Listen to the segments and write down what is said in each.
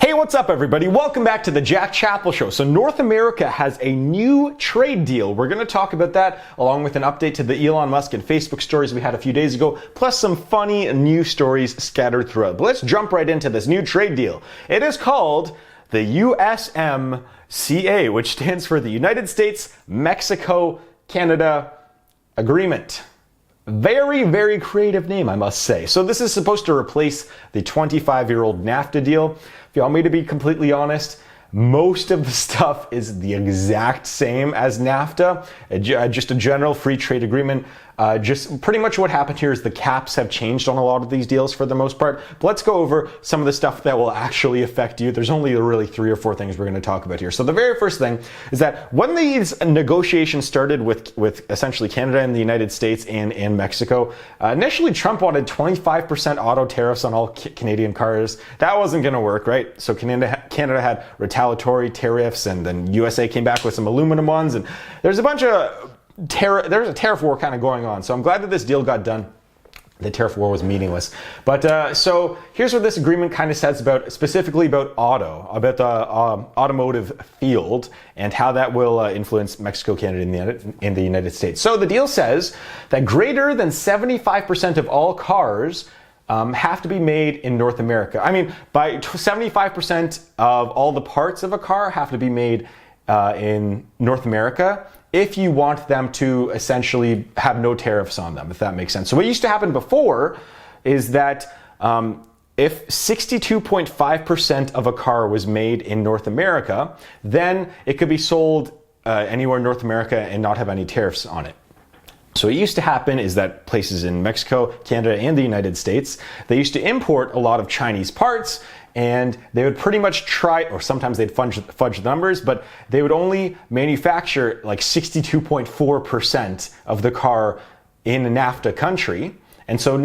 Hey, what's up everybody? Welcome back to the Chapple Show. So North America has a new trade deal. We're going to talk about that along with an update to the Elon Musk and Facebook stories we had a few days ago, plus some funny news stories scattered throughout. But let's jump right into this new trade deal. It is called the USMCA, which stands for the United States, Mexico, Canada Agreement. Very, very creative name, I must say. So this is supposed to replace the 25-year-old NAFTA deal. If you want me to be completely honest, most of the stuff is the exact same as NAFTA, just a general free trade agreement. Just pretty much what happened here is the caps have changed on a lot of these deals for the most part. But let's go over some of the stuff that will actually affect you. There's only really 3 or 4 things we're going to talk about here. So the very first thing is that when these negotiations started with essentially Canada and the United States and Mexico, initially Trump wanted 25% auto tariffs on all Canadian cars. That wasn't going to work, right? So Canada had retaliatory tariffs, and then USA came back with some aluminum ones, and there's a bunch of there's a tariff war kind of going on. So I'm glad that this deal got done. The tariff war was meaningless. But so here's what this agreement kind of says about, specifically about the automotive field and how that will influence Mexico, Canada, and the United States. So the deal says that greater than 75% of all cars have to be made in North America. I mean, by 75% of all the parts of a car have to be made in North America if you want them to essentially have no tariffs on them, if that makes sense. So what used to happen before is that if 62.5% of a car was made in North America, then it could be sold anywhere in North America and not have any tariffs on it. So what used to happen is that places in Mexico, Canada, and the United States, they used to import a lot of Chinese parts, and they would pretty much try, or sometimes they'd fudge the numbers, but they would only manufacture like 62.4% of the car in a NAFTA country. And so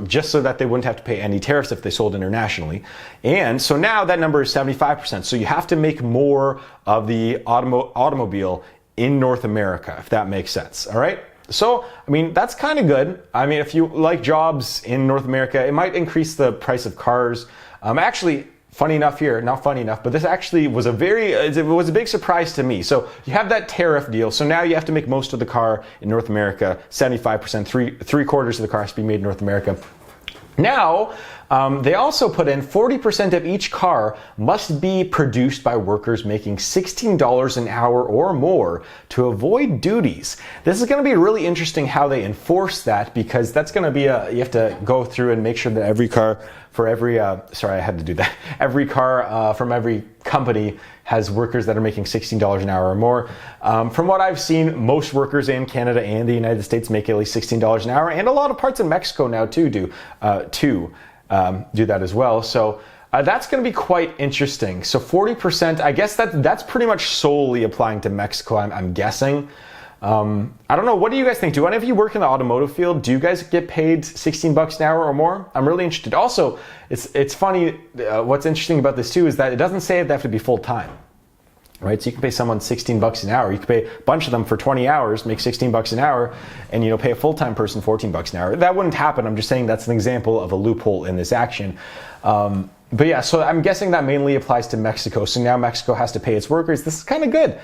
just so that they wouldn't have to pay any tariffs if they sold internationally. And so now that number is 75%. So you have to make more of the automobile in North America, if that makes sense. All right. So, I mean, that's kind of good. I mean, if you like jobs in North America, it might increase the price of cars. Actually, funny enough here, not funny enough, but this actually was a big surprise to me. So you have that tariff deal. So now you have to make most of the car in North America, 75%, three quarters of the car has to be made in North America. Now, they also put in 40% of each car must be produced by workers making $16 an hour or more to avoid duties. This is going to be really interesting how they enforce that, because that's going to be you have to go through and make sure that every car for every, every car from every company has workers that are making $16 an hour or more. From what I've seen, most workers in Canada and the United States make at least $16 an hour, and a lot of parts in Mexico now too do that as well. So that's going to be quite interesting. So 40%, I guess that's pretty much solely applying to Mexico, I'm guessing. I don't know. What do you guys think? Do any of you work in the automotive field? Do you guys get paid $16 an hour or more? I'm really interested. Also, it's funny. What's interesting about this too is that it doesn't say they have to be full time, right? So you can pay someone $16 an hour. You can pay a bunch of them for 20 hours, make $16 an hour, and pay a full-time person $14 an hour. That wouldn't happen. I'm just saying that's an example of a loophole in this action. But yeah, so I'm guessing that mainly applies to Mexico. So now Mexico has to pay its workers. This is kind of good.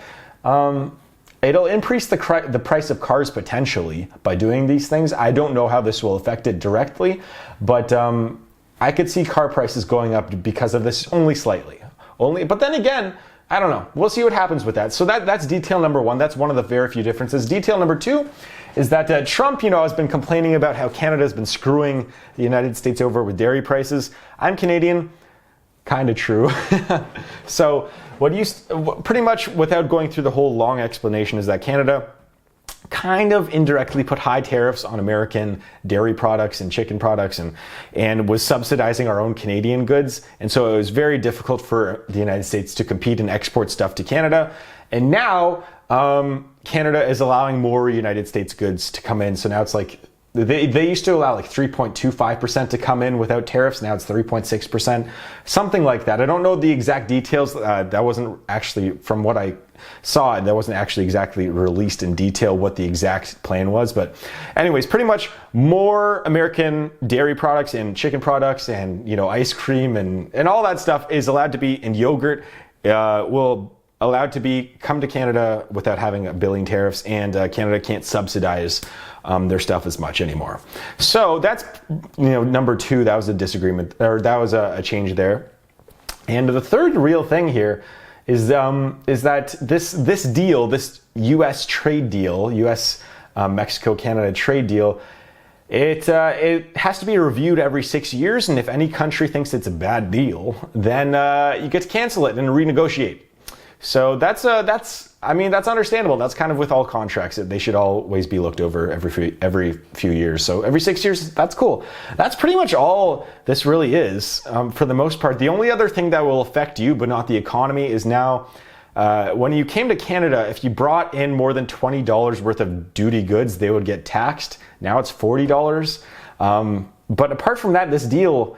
It'll increase the price of cars potentially by doing these things. I don't know how this will affect it directly, but I could see car prices going up because of this only slightly. But then again, I don't know. We'll see what happens with that. So that's detail number 1. That's one of the very few differences. Detail number 2 is that Trump, has been complaining about how Canada has been screwing the United States over with dairy prices. I'm Canadian. Kind of true. So pretty much without going through the whole long explanation is that Canada kind of indirectly put high tariffs on American dairy products and chicken products and was subsidizing our own Canadian goods. And so it was very difficult for the United States to compete and export stuff to Canada. And now Canada is allowing more United States goods to come in. So now it's like they used to allow like 3.25% to come in without tariffs. Now it's 3.6%, something like that. I don't know the exact details. That wasn't actually from what I saw it. That wasn't actually exactly released in detail what the exact plan was. But anyways, pretty much more American dairy products and chicken products and, ice cream and all that stuff is allowed to be, and yogurt will allowed to be come to Canada without having billing tariffs, and Canada can't subsidize their stuff as much anymore. So that's number two. That was a disagreement, or that was a change there. And the third real thing here is that this deal, this U.S. trade deal, U.S. Mexico Canada trade deal, it has to be reviewed every 6 years, and if any country thinks it's a bad deal, then you get to cancel it and renegotiate. So that's understandable. That's kind of with all contracts, that they should always be looked over every few years. So every 6 years, that's cool. That's pretty much all this really is for the most part. The only other thing that will affect you, but not the economy, is now when you came to Canada, if you brought in more than $20 worth of duty goods, they would get taxed. Now it's $40. But apart from that, this deal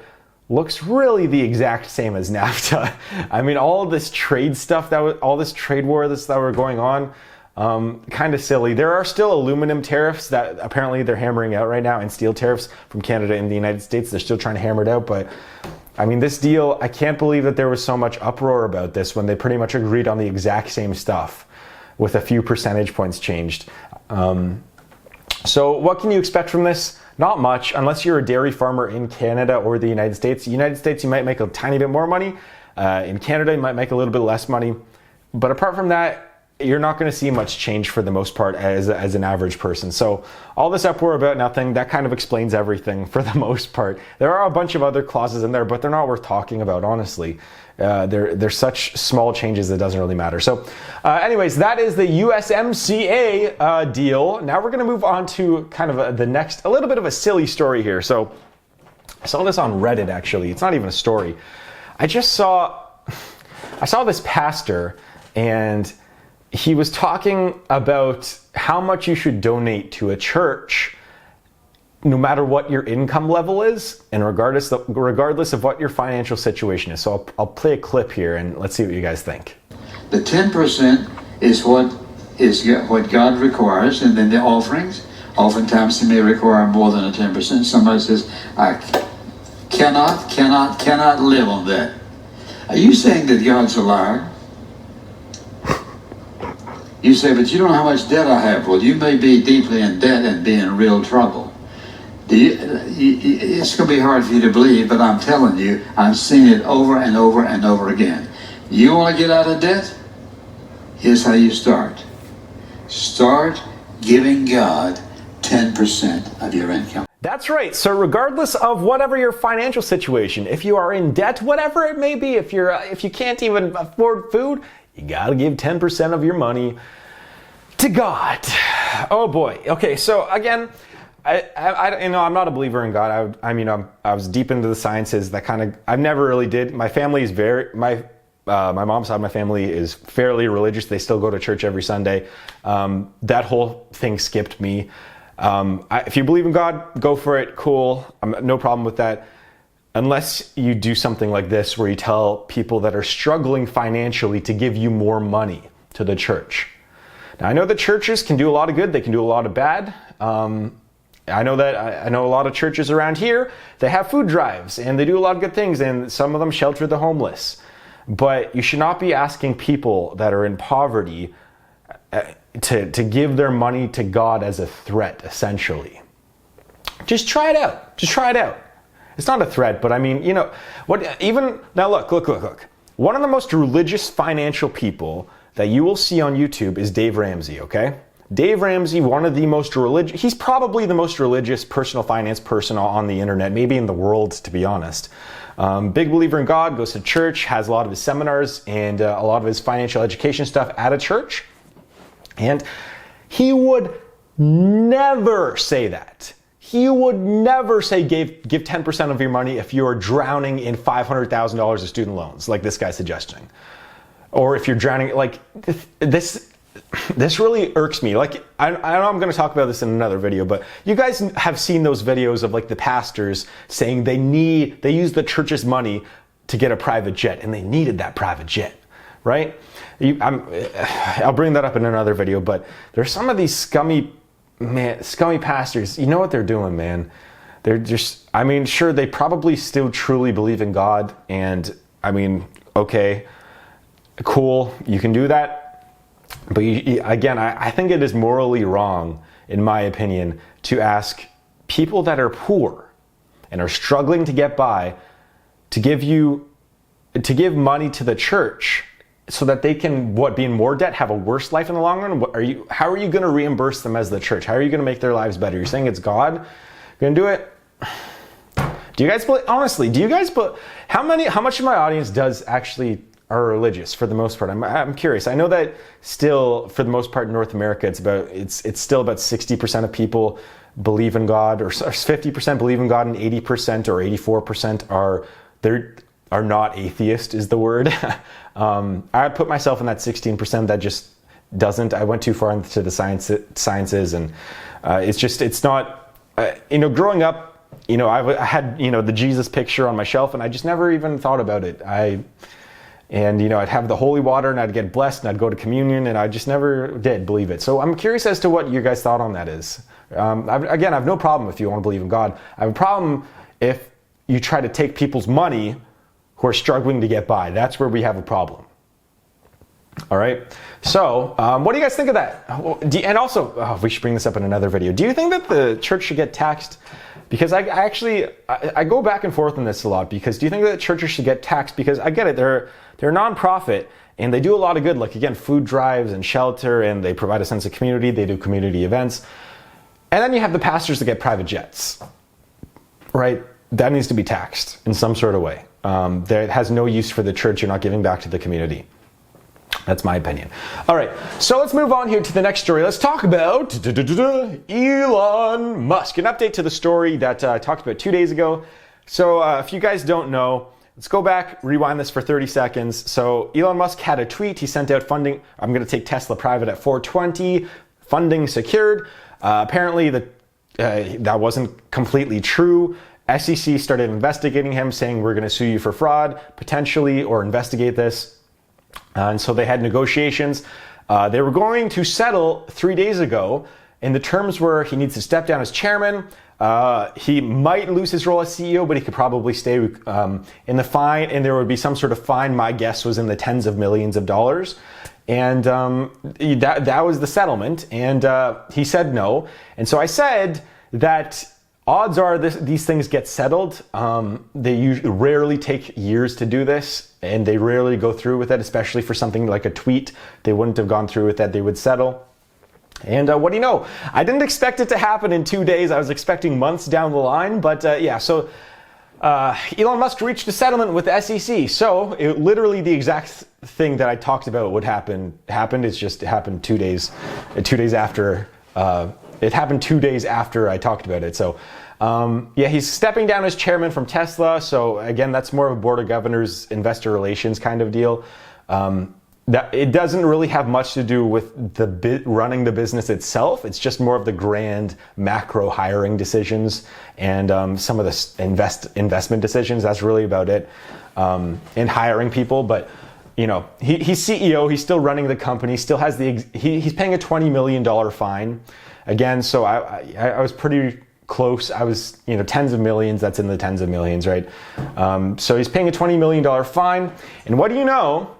looks really the exact same as NAFTA. I mean, all this trade stuff, all this trade war that were going on, kind of silly. There are still aluminum tariffs that apparently they're hammering out right now, and steel tariffs from Canada and the United States. They're still trying to hammer it out. But I mean, this deal, I can't believe that there was so much uproar about this when they pretty much agreed on the exact same stuff with a few percentage points changed. So what can you expect from this? Not much, unless you're a dairy farmer in Canada or the United States. The United States, you might make a tiny bit more money. In Canada, you might make a little bit less money. But apart from that, you're not going to see much change for the most part as an average person. So all this uproar about nothing, that kind of explains everything for the most part. There are a bunch of other clauses in there, but they're not worth talking about, honestly. They're such small changes, it doesn't really matter. So anyways, that is the USMCA deal. Now we're going to move on to kind of the next, a little bit of a silly story here. So I saw this on Reddit, actually. It's not even a story. I saw this pastor, and he was talking about how much you should donate to a church no matter what your income level is, and regardless of what your financial situation is. So I'll play a clip here, and let's see what you guys think. The 10% is what God requires, and then the offerings. Oftentimes, they may require more than a 10%. Somebody says, "I cannot live on that." Are you saying that God's a liar? You say, "But you don't know how much debt I have." Well, you may be deeply in debt and be in real trouble. It's going to be hard for you to believe, but I'm telling you, I've seen it over and over and over again. You want to get out of debt? Here's how you start. Start giving God 10% of your income. That's right. So regardless of whatever your financial situation, if you are in debt, whatever it may be, if you can't even afford food, you got to give 10% of your money to God. Oh boy. Okay, so again, I'm not a believer in God. I was deep into the sciences. I've never really did. My family is my mom's side of my family is fairly religious. They still go to church every Sunday. That whole thing skipped me. If you believe in God, go for it. Cool. No problem with that. Unless you do something like this, where you tell people that are struggling financially to give you more money to the church. Now, I know that churches can do a lot of good. They can do a lot of bad. I know a lot of churches around here, they have food drives and they do a lot of good things, and some of them shelter the homeless. But you should not be asking people that are in poverty to give their money to God as a threat, essentially. Just try it out. Just try it out. It's not a threat, but I mean, now look. One of the most religious financial people that you will see on YouTube is Dave Ramsey, okay? Dave Ramsey, one of the most religious, he's probably the most religious personal finance person on the internet, maybe in the world, to be honest. Big believer in God, goes to church, has a lot of his seminars and a lot of his financial education stuff at a church. And he would never say that. He would never say give 10% of your money if you're drowning in $500,000 of student loans, like this guy's suggesting. Or if you're drowning, like this really irks me. Like, I know I'm going to talk about this in another video, but you guys have seen those videos of like the pastors saying they use the church's money to get a private jet, and they needed that private jet. right? I'll bring that up in another video, but there's some of these scummy pastors. You know what they're doing, man. They're just, I mean, sure, they probably still truly believe in God, and I mean, okay, cool, you can do that. But again, I think it is morally wrong, in my opinion, to ask people that are poor and are struggling to get by to give money to the church so that they can, be in more debt, have a worse life in the long run? How are you going to reimburse them as the church? How are you going to make their lives better? You're saying it's God going to do it? Do you guys believe, honestly, how much of my audience does actually are religious for the most part? I'm curious. I know that still, for the most part in North America, it's still about 60% of people believe in God, or 50% believe in God, and 80% or 84% are not atheist is the word. I put myself in that 16% that just doesn't. I went too far into the sciences, and it's not, growing up, I had, the Jesus picture on my shelf, and I just never even thought about it. I'd have the holy water, and I'd get blessed, and I'd go to communion, and I just never did believe it. So I'm curious as to what your guys' thought on that is. I have no problem if you want to believe in God. I have a problem if you try to take people's money who are struggling to get by. That's where we have a problem. All right. So what do you guys think of that? And also, we should bring this up in another video. Do you think that the church should get taxed? Because I go back and forth on this a lot. Because do you think that churches should get taxed? Because I get it, they're a nonprofit and they do a lot of good, like again, food drives and shelter, and they provide a sense of community. They do community events, and then you have the pastors that get private jets, right? That needs to be taxed in some sort of way. That has no use for the church. You're not giving back to the community. That's my opinion. All right, so let's move on here to the next story. Let's talk about Elon Musk. An update to the story that I talked about 2 days ago. So if you guys don't know, let's go back, rewind this for 30 seconds. So Elon Musk had a tweet. He sent out funding. I'm going to take Tesla private at 420. Funding secured. Apparently that wasn't completely true. SEC started investigating him, saying we're going to sue you for fraud, potentially, or investigate this. And so they had negotiations. They were going to settle 3 days ago, and the terms were he needs to step down as chairman. He might lose his role as CEO, but he could probably stay in the fine, and there would be some sort of fine. My guess was in the tens of millions of dollars. And that was the settlement. And he said no. And so I said that odds are these things get settled. They rarely take years to do this, and they rarely go through with it, especially for something like a tweet. They wouldn't have gone through with that. They would settle. And what do you know? I didn't expect it to happen in 2 days. I was expecting months down the line. But so Elon Musk reached a settlement with the SEC. So literally the exact thing that I talked about would happened. It's just it happened 2 days. 2 days after. It happened 2 days after I talked about it. So he's stepping down as chairman from Tesla. So again, that's more of a board of governors, investor relations kind of deal. That it doesn't really have much to do with running the business itself. It's just more of the grand macro hiring decisions and some of the investment decisions. That's really about it. And hiring people, but he's CEO. He's still running the company. Still has he's paying a $20 million fine. Again, so I was pretty close. I was tens of millions. That's in the tens of millions, right? So he's paying a $20 million fine. And what do you know?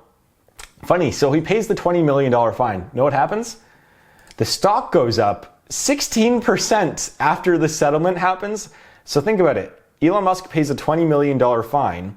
Funny, so he pays the $20 million fine. Know what happens? The stock goes up 16% after the settlement happens. So think about it. Elon Musk pays a $20 million fine.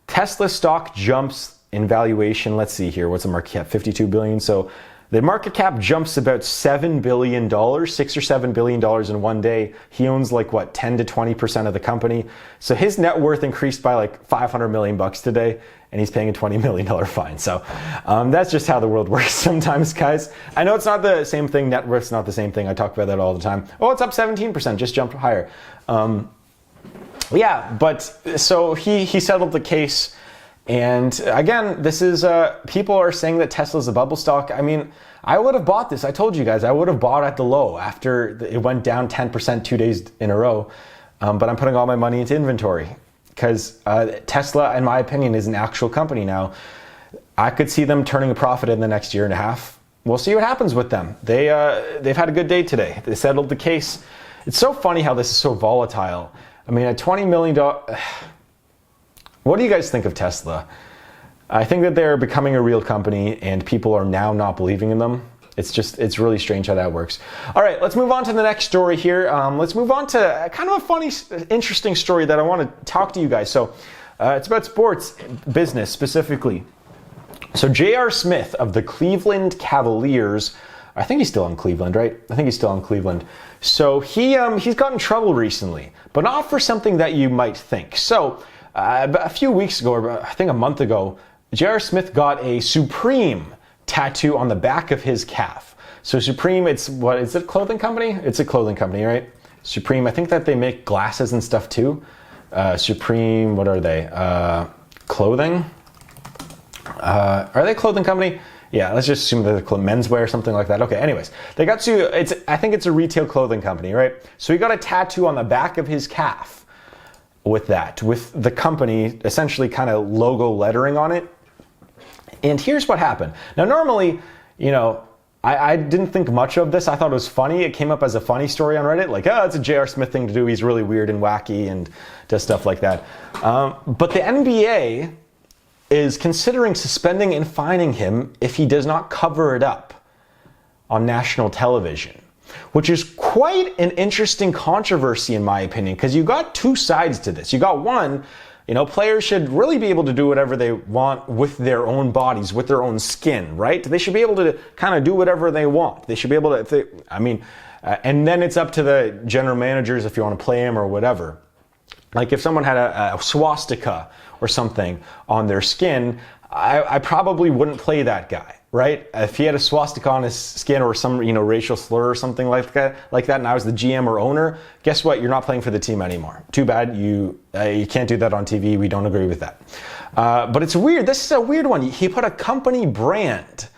Tesla stock jumps in valuation. Let's see here. What's the market cap? 52 billion. So the market cap jumps about $7 billion, $6 or $7 billion in 1 day. He owns 10 to 20% of the company. So his net worth increased by $500 million today, and he's paying a $20 million fine. So that's just how the world works sometimes, guys. I know it's not the same thing. Net worth's not the same thing. I talk about that all the time. Oh, it's up 17%, just jumped higher. But so he settled the case. And again, this is, people are saying that Tesla's a bubble stock. I mean, I would have bought this. I told you guys, I would have bought at the low after it went down 10% 2 days in a row. But I'm putting all my money into inventory because Tesla, in my opinion, is an actual company now. I could see them turning a profit in the next year and a half. We'll see what happens with them. They've had a good day today. They settled the case. It's so funny how this is so volatile. I mean, at $20 million, what do you guys think of Tesla? I think that they're becoming a real company and people are now not believing in them. It's really strange how that works. All right, let's move on to the next story here. Let's move on to kind of a funny, interesting story that I want to talk to you guys. So it's about sports business specifically. So J.R. Smith of the Cleveland Cavaliers, I think he's still in Cleveland, right? I think he's still in Cleveland. So he's got in trouble recently, but not for something that you might think. So a few weeks ago, or I think a month ago, J.R. Smith got a Supreme tattoo on the back of his calf. So Supreme, it's what is it? Clothing company? It's a clothing company, right? Supreme. I think that they make glasses and stuff too. Supreme. What are they? Clothing. Are they a clothing company? Yeah, let's just assume they're menswear or something like that. Okay. Anyways, they got to. I think it's a retail clothing company, right? So he got a tattoo on the back of his calf with the company essentially kind of logo lettering on it. And here's what happened. Now, normally, I didn't think much of this. I thought it was funny. It came up as a funny story on Reddit. Like, it's a J.R. Smith thing to do. He's really weird and wacky and does stuff like that. But the NBA is considering suspending and fining him if he does not cover it up on national television, which is quite an interesting controversy in my opinion, because you got two sides to this. You got one, players should really be able to do whatever they want with their own bodies, with their own skin, right? They should be able to kind of do whatever they want. They should be able to, and then it's up to the general managers if you want to play them or whatever. Like if someone had a swastika or something on their skin, I probably wouldn't play that guy, right? If he had a swastika on his skin or some, racial slur or something like that, and I was the GM or owner, guess what? You're not playing for the team anymore. Too bad. You can't do that on TV. We don't agree with that. But it's weird. This is a weird one. He put a company brand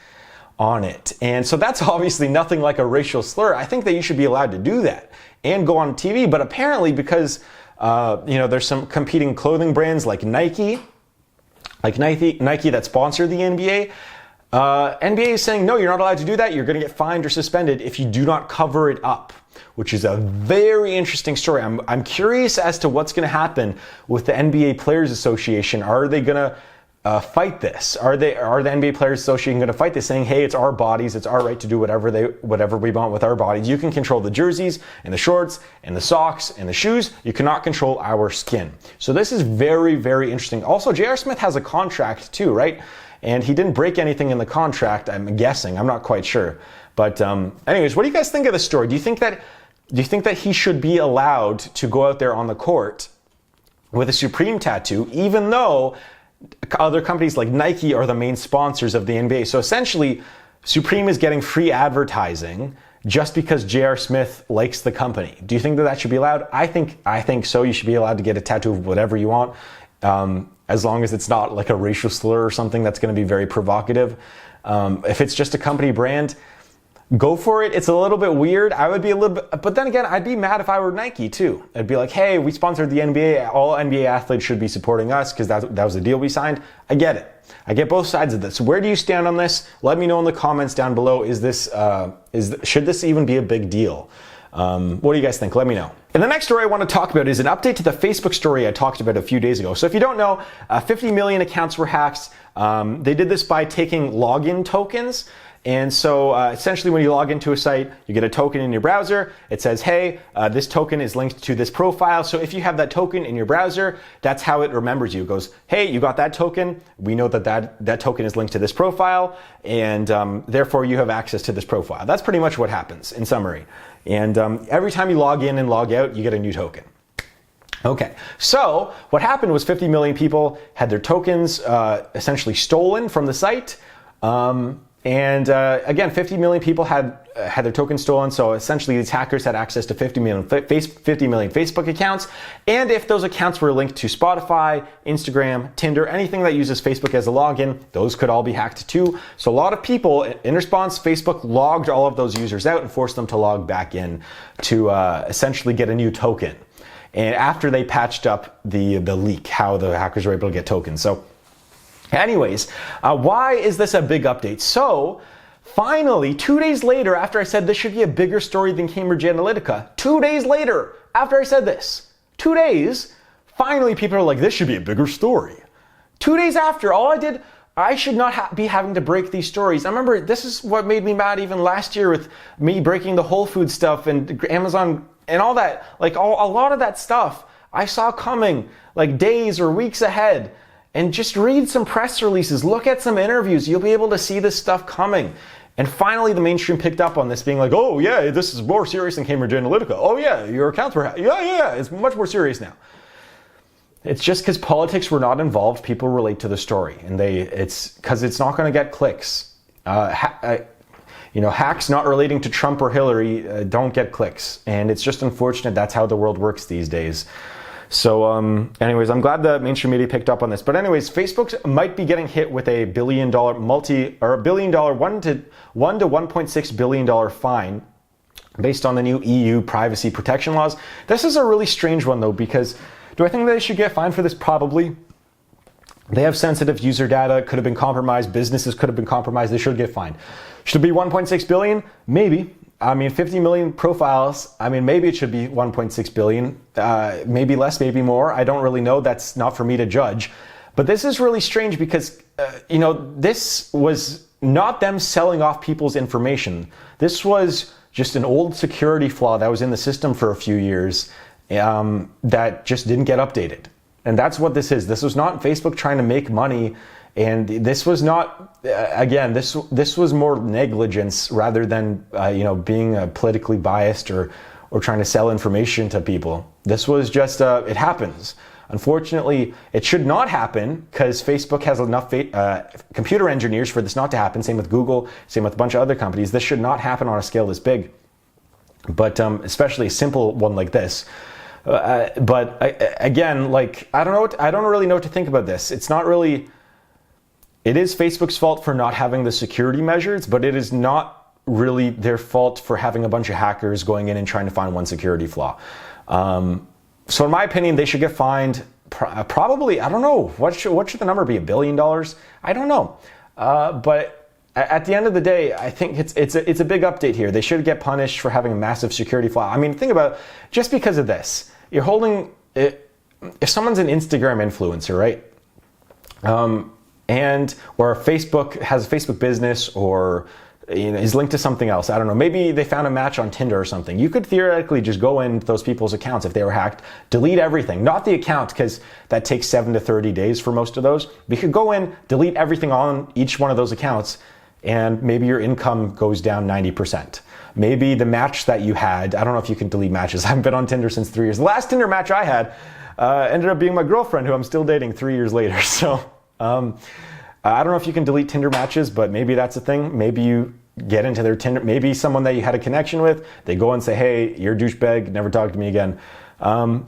on it. And so that's obviously nothing like a racial slur. I think that you should be allowed to do that and go on TV. But apparently because, there's some competing clothing brands like Nike that sponsor the NBA. NBA is saying, no, you're not allowed to do that. You're going to get fined or suspended if you do not cover it up, which is a very interesting story. I'm curious as to what's going to happen with the NBA Players Association. Are they going to fight this? Are the NBA Players Association going to fight this, saying, hey, it's our bodies, it's our right to do whatever we want with our bodies. You can control the jerseys and the shorts and the socks and the shoes. You cannot control our skin. So this is very, very interesting. Also, J.R. Smith has a contract too, right? And he didn't break anything in the contract, I'm guessing. I'm not quite sure. But anyways, what do you guys think of this story? Do you think that he should be allowed to go out there on the court with a Supreme tattoo, even though other companies like Nike are the main sponsors of the NBA? So essentially, Supreme is getting free advertising just because J.R. Smith likes the company. Do you think that should be allowed? I think so. You should be allowed to get a tattoo of whatever you want, as long as it's not like a racial slur or something that's going to be very provocative. If it's just a company brand, go for it. It's a little bit weird. I would be a little bit, but then again, I'd be mad if I were Nike too. I'd be like, hey, we sponsored the NBA. All NBA athletes should be supporting us because that was the deal we signed. I get it. I get both sides of this. Where do you stand on this? Let me know in the comments down below. Should this even be a big deal? What do you guys think? Let me know. And the next story I want to talk about is an update to the Facebook story I talked about a few days ago. So if you don't know, 50 million accounts were hacked. They did this by taking login tokens. And so essentially when you log into a site, you get a token in your browser. It says, hey, this token is linked to this profile. So if you have that token in your browser, that's how it remembers you. It goes, hey, you got that token. We know that token is linked to this profile. And therefore you have access to this profile. That's pretty much what happens in summary. And every time you log in and log out, you get a new token. Okay, so what happened was 50 million people had their tokens essentially stolen from the site. Again, 50 million people had their tokens stolen. So essentially these hackers had access to 50 million Facebook accounts. And if those accounts were linked to Spotify, Instagram, Tinder, anything that uses Facebook as a login, those could all be hacked too. So a lot of people, in response, Facebook logged all of those users out and forced them to log back in to essentially get a new token. And after they patched up the leak, how the hackers were able to get tokens. So Anyways, why is this a big update? So, finally, 2 days later, after I said this should be a bigger story than Cambridge Analytica, 2 days later, after I said this, 2 days, finally people are like, this should be a bigger story. 2 days after, all I did, I should not be having to break these stories. I remember this is what made me mad even last year with me breaking the Whole Foods stuff and Amazon and all that. Like a lot of that stuff I saw coming like days or weeks ahead. And just read some press releases, look at some interviews. You'll be able to see this stuff coming. And finally, the mainstream picked up on this, being like, oh yeah, this is more serious than Cambridge Analytica. Oh yeah, your accounts were hacked. Yeah, it's much more serious now. It's just because politics were not involved, people relate to the story. And it's because it's not going to get clicks. Hacks not relating to Trump or Hillary don't get clicks. And it's just unfortunate that's how the world works these days. So anyways, I'm glad the mainstream media picked up on this. But anyways, Facebook might be getting hit with a $1 billion $1 to $1.6 billion fine based on the new EU privacy protection laws. This is a really strange one though, because do I think they should get fined for this? Probably. They have sensitive user data, could have been compromised, businesses could have been compromised, they should get fined. Should it be 1.6 billion? Maybe. I mean, 50 million profiles, I mean, maybe it should be 1.6 billion, maybe less, maybe more. I don't really know. That's not for me to judge. But this is really strange because, this was not them selling off people's information. This was just an old security flaw that was in the system for a few years that just didn't get updated. And that's what this is. This was not Facebook trying to make money. And this was not, again, this was more negligence rather than, being politically biased or trying to sell information to people. This was just, it happens. Unfortunately, it should not happen because Facebook has enough computer engineers for this not to happen. Same with Google, same with a bunch of other companies. This should not happen on a scale this big. But especially a simple one like this. Again, like, I don't really know what to think about this. It's not really... It is Facebook's fault for not having the security measures, but it is not really their fault for having a bunch of hackers going in and trying to find one security flaw. So in my opinion, they should get fined probably, I don't know, what should the number be, $1 billion? I don't know. But at the end of the day, I think it's a big update here. They should get punished for having a massive security flaw. I mean, think about it, just because of this. You're holding, if someone's an Instagram influencer, right? Or Facebook has a Facebook business or is linked to something else. I don't know. Maybe they found a match on Tinder or something. You could theoretically just go into those people's accounts if they were hacked, delete everything, not the account because that takes 7 to 30 days for most of those. But you could go in, delete everything on each one of those accounts, and maybe your income goes down 90%. Maybe the match that you had, I don't know if you can delete matches. I haven't been on Tinder since 3 years. The last Tinder match I had ended up being my girlfriend, who I'm still dating 3 years later. So I don't know if you can delete Tinder matches, but maybe that's a thing. Maybe you get into their Tinder, maybe someone that you had a connection with, they go and say, hey, you're a douchebag, never talk to me again.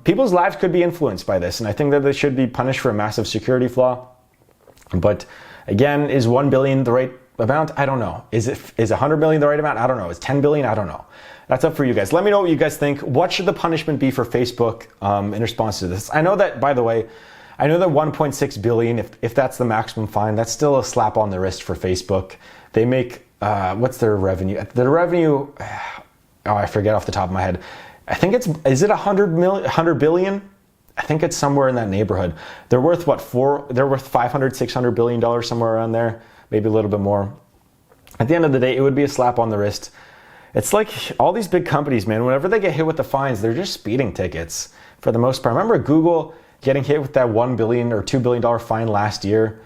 People's lives could be influenced by this, and I think that they should be punished for a massive security flaw. But again, is 1 billion the right amount? I don't know. Is 100 million the right amount? I don't know. Is 10 billion? I don't know. That's up for you guys. Let me know what you guys think. What should the punishment be for Facebook in response to this? I know that, by the way, I know that 1.6 billion, if that's the maximum fine, that's still a slap on the wrist for Facebook. They make, what's their revenue? Their revenue, I forget off the top of my head. I think is it 100 billion? I think it's somewhere in that neighborhood. They're worth they're worth $500, $600 billion, somewhere around there, maybe a little bit more. At the end of the day, it would be a slap on the wrist. It's like all these big companies, man, whenever they get hit with the fines, they're just speeding tickets for the most part. Remember Google getting hit with that $1 billion or $2 billion fine last year?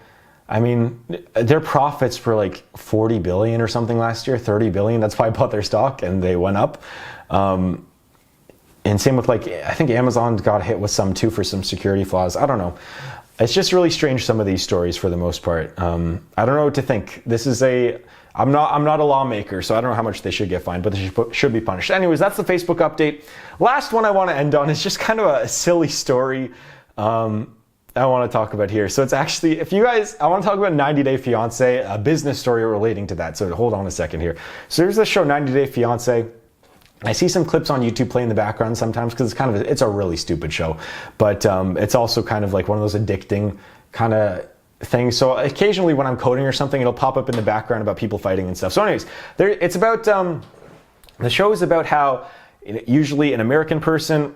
I mean, their profits were like 40 billion or something last year, 30 billion. That's why I bought their stock and they went up. And same with I think Amazon got hit with some too for some security flaws. I don't know. It's just really strange, some of these stories for the most part. I don't know what to think. I'm not a lawmaker, so I don't know how much they should get fined, but they should be punished. Anyways, that's the Facebook update. Last one I want to end on is just kind of a silly story I want to talk about here. So it's actually, I want to talk about 90 Day Fiance, a business story relating to that. So hold on a second here. So here's the show 90 Day Fiance. I see some clips on YouTube play in the background sometimes because it's a really stupid show, but it's also kind of like one of those addicting kind of things. So occasionally when I'm coding or something, it'll pop up in the background about people fighting and stuff. So anyways, it's about, the show is about how usually an American person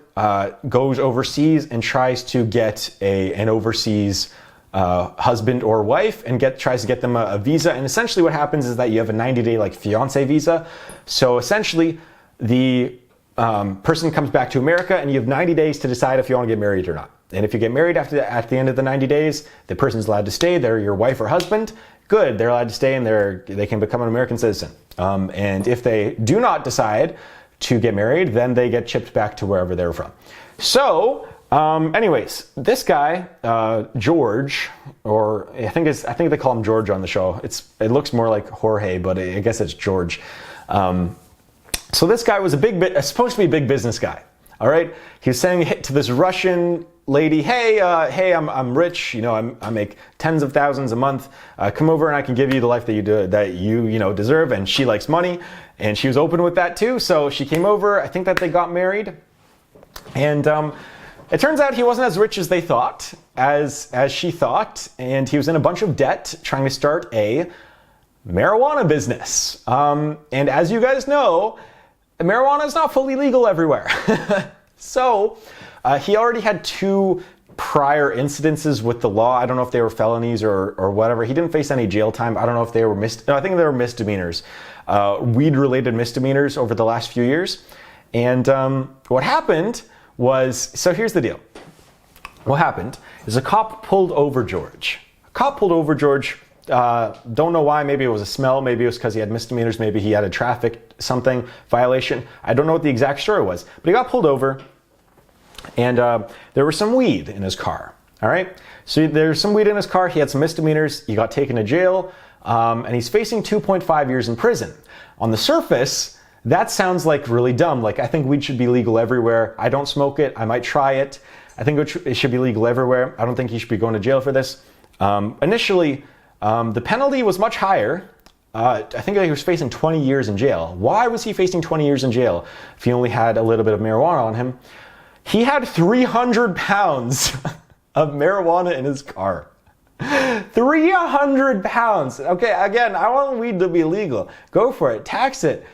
goes overseas and tries to get an overseas husband or wife and tries to get them a visa. And essentially what happens is that you have a 90-day like fiance visa. So essentially the person comes back to America and you have 90 days to decide if you want to get married or not. And if you get married at the end of the 90 days, the person's allowed to stay. They're your wife or husband. Good, they're allowed to stay and they can become an American citizen. And if they do not decide to get married, then they get shipped back to wherever they're from. So, anyways, this guy, George, or I think they call him George on the show. It looks more like Jorge, but I guess it's George. So this guy was supposed to be a big business guy. All right, he was saying to this Russian lady, hey, I'm rich, I make tens of thousands a month. Come over and I can give you the life that you deserve. And she likes money, and she was open with that too. So she came over. I think that they got married, and it turns out he wasn't as rich as they thought, as she thought, and he was in a bunch of debt trying to start a marijuana business. And as you guys know, marijuana is not fully legal everywhere. So he already had 2 prior incidences with the law. I don't know if they were felonies or whatever. He didn't face any jail time. I don't know if they were I think they were misdemeanors, weed-related misdemeanors over the last few years. And what happened was, so here's the deal. What happened is a cop pulled over George. Don't know why. Maybe it was a smell. Maybe it was because he had misdemeanors. Maybe he had a traffic violation. I don't know what the exact story was, but he got pulled over, and there was some weed in his car. All right. So there's some weed in his car. He had some misdemeanors. He got taken to jail, and he's facing 2.5 years in prison. On the surface, that sounds like really dumb. Like, I think weed should be legal everywhere. I don't smoke it. I might try it. I think it should be legal everywhere. I don't think he should be going to jail for this. Initially, the penalty was much higher. I think he was facing 20 years in jail. Why was he facing 20 years in jail if he only had a little bit of marijuana on him? He had 300 pounds of marijuana in his car. 300 pounds. Okay, again, I want weed to be legal. Go for it. Tax it.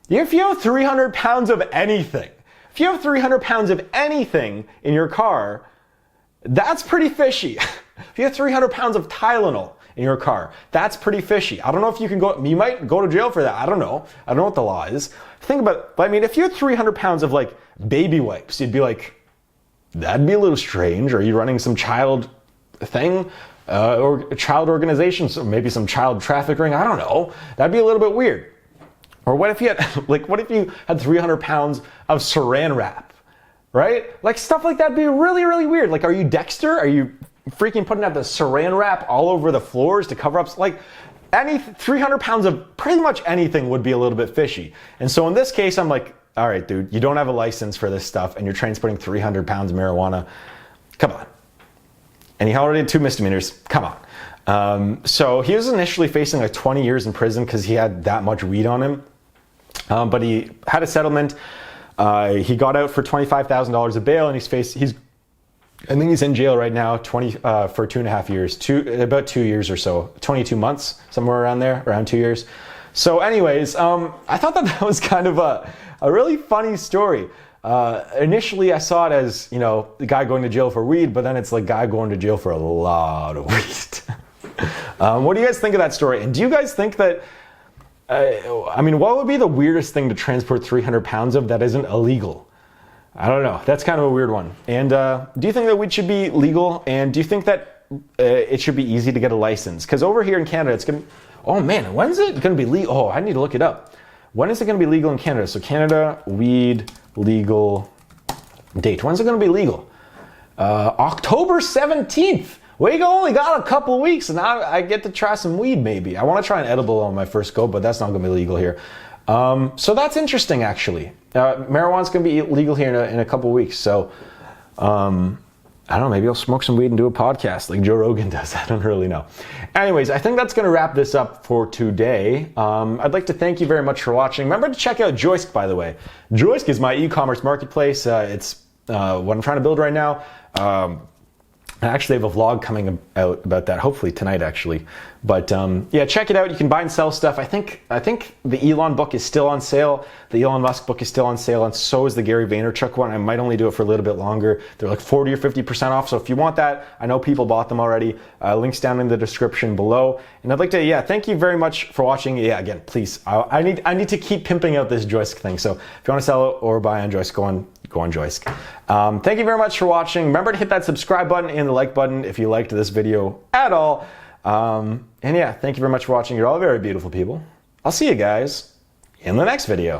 If you have 300 pounds of anything, if you have 300 pounds of anything in your car, that's pretty fishy. If you have 300 pounds of Tylenol in your car, that's pretty fishy. I don't know if you might go to jail for that. I don't know what the law is. Think about, if you had 300 pounds of like baby wipes, you'd be like, that'd be a little strange. Are you running some child thing? Or child organizations, or maybe some child trafficking? I don't know. That'd be a little bit weird. Or what if you had 300 pounds of saran wrap, right? Like stuff like that'd be really, really weird. Like, are you Dexter? Are you freaking putting out the saran wrap all over the floors to cover up? 300 pounds of pretty much anything would be a little bit fishy. And so in this case, I'm like, all right, dude, you don't have a license for this stuff and you're transporting 300 pounds of marijuana. Come on. And he already had 2 misdemeanors. Come on. So he was initially facing like 20 years in prison because he had that much weed on him. But he had a settlement. He got out for $25,000 of bail, and I think he's in jail right now for 2.5 years, about 2 years or so, 22 months, somewhere around there, around 2 years. So anyways, I thought that was kind of a really funny story. Initially I saw it as, the guy going to jail for weed, but then it's like guy going to jail for a lot of weed. What do you guys think of that story? And do you guys think that, what would be the weirdest thing to transport 300 pounds of that isn't illegal? I don't know. That's kind of a weird one. And do you think that weed should be legal? And do you think that it should be easy to get a license? Because over here in Canada, it's going to... Oh man, when's it going to be legal? Oh, I need to look it up. When is it going to be legal in Canada? So Canada, weed, legal date. When's it going to be legal? October 17th. We only got a couple of weeks and now I get to try some weed maybe. I want to try an edible on my first go, but that's not going to be legal here. So that's interesting actually. Marijuana's going to be legal here in a couple of weeks. So I don't know, maybe I'll smoke some weed and do a podcast like Joe Rogan does. I don't really know. Anyways, I think that's going to wrap this up for today. I'd like to thank you very much for watching. Remember to check out Joisk, by the way. Joisk is my e-commerce marketplace. It's what I'm trying to build right now. I actually have a vlog coming out about that, hopefully tonight actually. But yeah, check it out. You can buy and sell stuff. I think the Elon book is still on sale. The Elon Musk book is still on sale, and so is the Gary Vaynerchuk one. I might only do it for a little bit longer. They're like 40 or 50% off. So if you want that, I know people bought them already. Links down in the description below. And I'd like to, yeah, thank you very much for watching. Yeah, again, please, I need to keep pimping out this Joisk thing. So if you want to sell it or buy on Joisk, go on Joisk. Thank you very much for watching. Remember to hit that subscribe button and the like button if you liked this video at all. And yeah, thank you very much for watching. You're all very beautiful people. I'll see you guys in the next video.